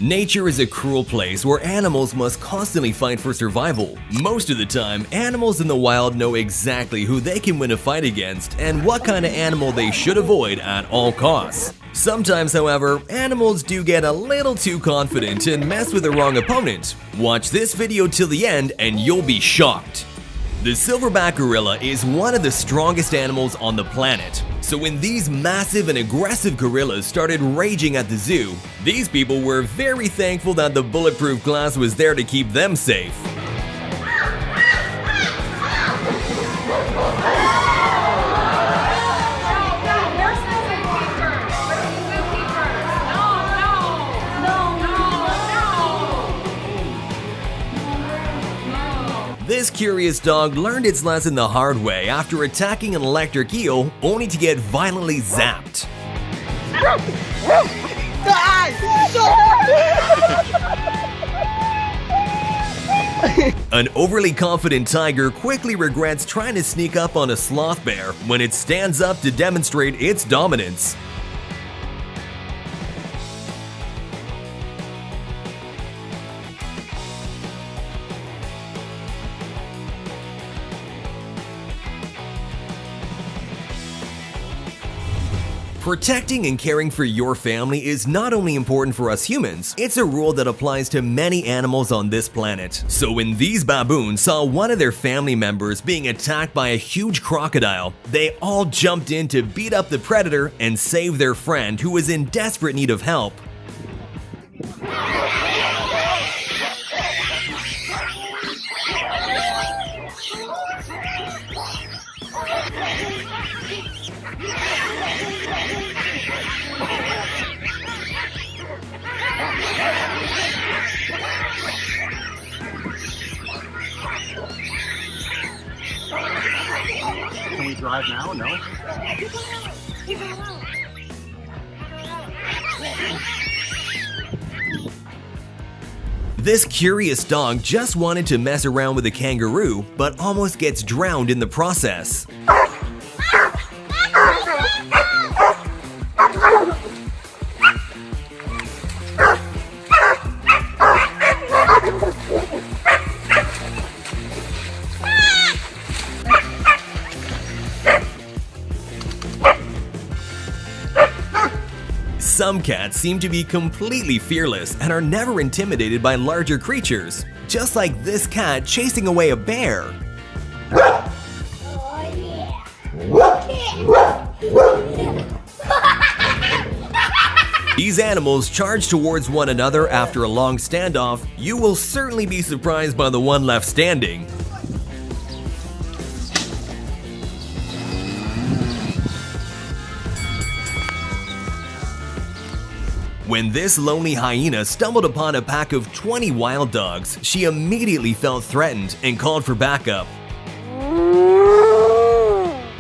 Nature is a cruel place where animals must constantly fight for survival. Most of the time, animals in the wild know exactly who they can win a fight against and what kind of animal they should avoid at all costs. Sometimes, however, animals do get a little too confident and mess with the wrong opponent. Watch this video till the end and you'll be shocked. The silverback gorilla is one of the strongest animals on the planet. So when these massive and aggressive gorillas started raging at the zoo, these people were very thankful that the bulletproof glass was there to keep them safe. This curious dog learned its lesson the hard way after attacking an electric eel, only to get violently zapped. An overly confident tiger quickly regrets trying to sneak up on a sloth bear when it stands up to demonstrate its dominance. Protecting and caring for your family is not only important for us humans, it's a rule that applies to many animals on this planet. So when these baboons saw one of their family members being attacked by a huge crocodile, they all jumped in to beat up the predator and save their friend who was in desperate need of help. Can we drive now? No? This curious dog just wanted to mess around with a kangaroo, but almost gets drowned in the process. Some cats seem to be completely fearless and are never intimidated by larger creatures, just like this cat chasing away a bear. These animals charge towards one another after a long standoff. You will certainly be surprised by the one left standing. When this lonely hyena stumbled upon a pack of 20 wild dogs, she immediately felt threatened and called for backup.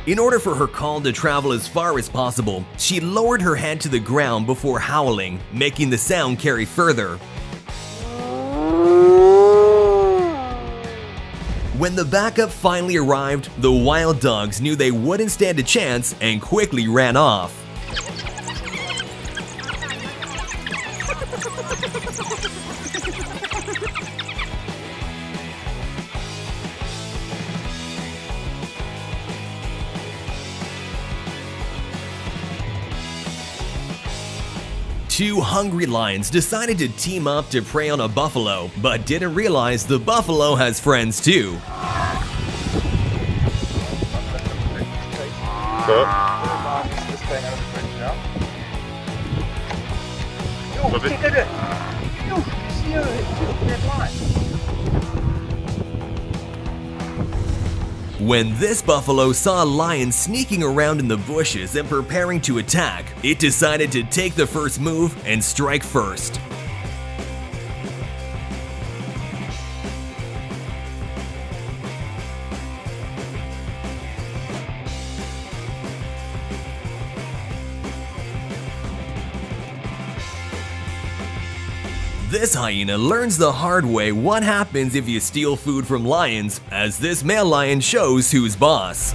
In order for her call to travel as far as possible, she lowered her head to the ground before howling, making the sound carry further. When the backup finally arrived, the wild dogs knew they wouldn't stand a chance and quickly ran off. 2 hungry lions decided to team up to prey on a buffalo, but didn't realize the buffalo has friends too. When this buffalo saw a lion sneaking around in the bushes and preparing to attack, it decided to take the first move and strike first. This hyena learns the hard way what happens if you steal food from lions, as this male lion shows who's boss.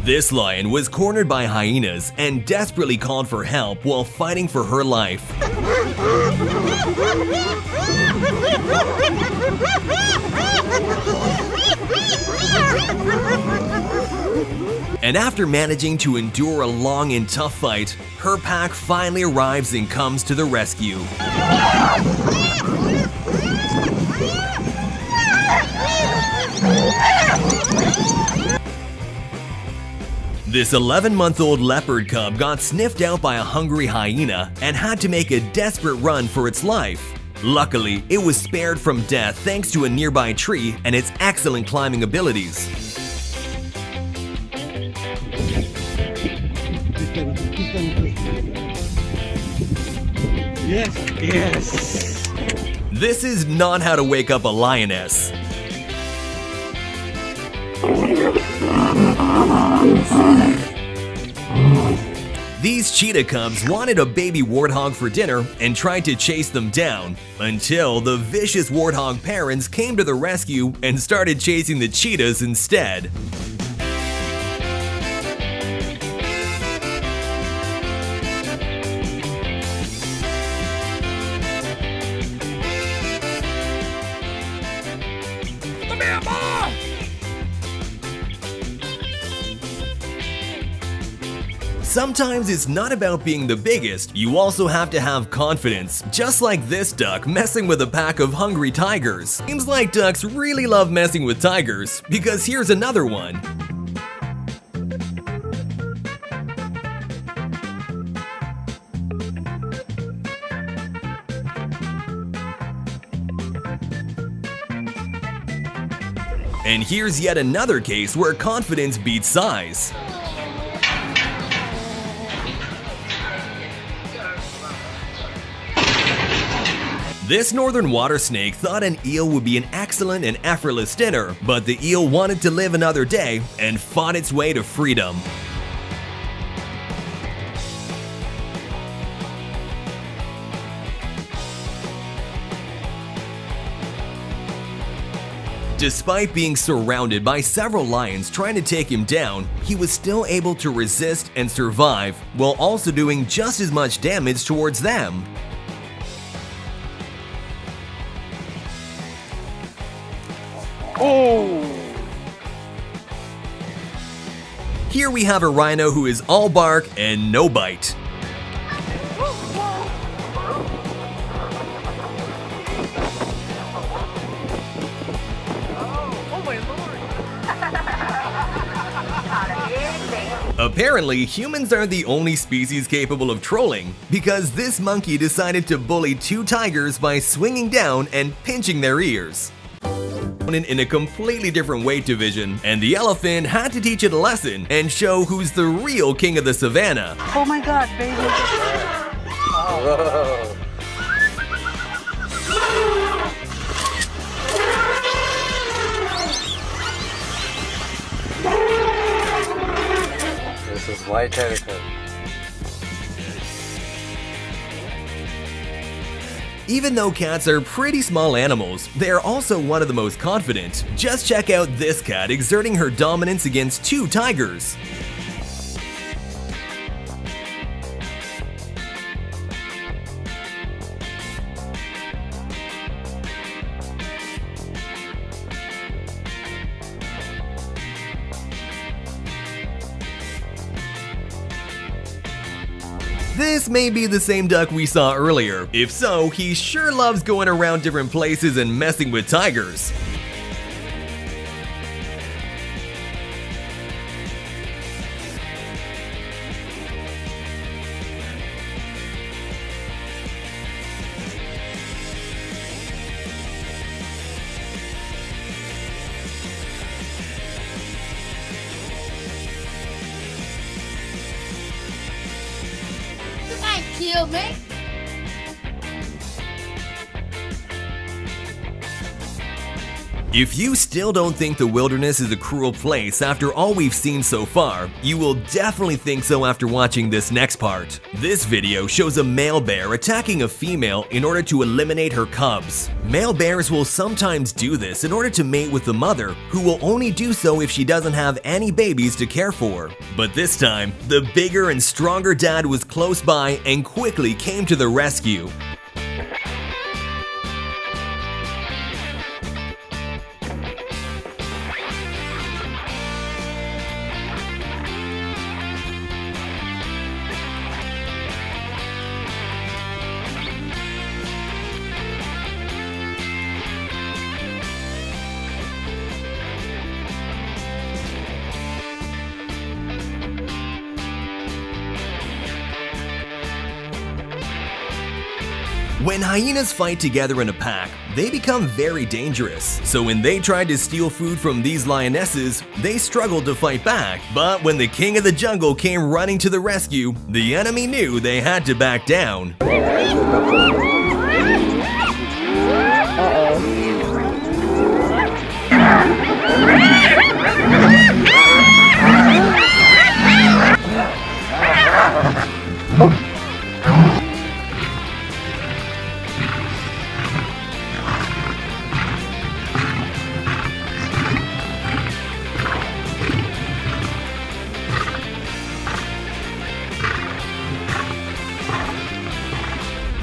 This lion was cornered by hyenas and desperately called for help while fighting for her life. And after managing to endure a long and tough fight, her pack finally arrives and comes to the rescue. This 11-month-old leopard cub got sniffed out by a hungry hyena and had to make a desperate run for its life. Luckily, it was spared from death thanks to a nearby tree and its excellent climbing abilities. Yes. This is not how to wake up a lioness. These cheetah cubs wanted a baby warthog for dinner and tried to chase them down, until the vicious warthog parents came to the rescue and started chasing the cheetahs instead. Sometimes it's not about being the biggest, you also have to have confidence, just like this duck messing with a pack of hungry tigers. Seems like ducks really love messing with tigers, because here's another one. And here's yet another case where confidence beats size. This northern water snake thought an eel would be an excellent and effortless dinner, but the eel wanted to live another day and fought its way to freedom. Despite being surrounded by several lions trying to take him down, he was still able to resist and survive, while also doing just as much damage towards them. Oh! Here we have a rhino who is all bark and no bite. Apparently, humans aren't the only species capable of trolling, because this monkey decided to bully two tigers by swinging down and pinching their ears. In a completely different weight division, and the elephant had to teach it a lesson and show who's the real king of the savannah. Oh my god, baby. Whoa. This is my territory. Even though cats are pretty small animals, they are also one of the most confident. Just check out this cat exerting her dominance against two tigers. This may be the same duck we saw earlier. If so, he sure loves going around different places and messing with tigers. Kill me. If you still don't think the wilderness is a cruel place after all we've seen so far, you will definitely think so after watching this next part. This video shows a male bear attacking a female in order to eliminate her cubs. Male bears will sometimes do this in order to mate with the mother, who will only do so if she doesn't have any babies to care for. But this time, the bigger and stronger dad was close by and quickly came to the rescue. When hyenas fight together in a pack, they become very dangerous. So when they tried to steal food from these lionesses, they struggled to fight back. But when the king of the jungle came running to the rescue, the enemy knew they had to back down.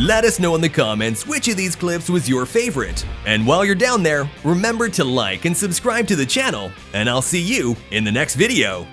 Let us know in the comments which of these clips was your favorite. And while you're down there, remember to like and subscribe to the channel, and I'll see you in the next video.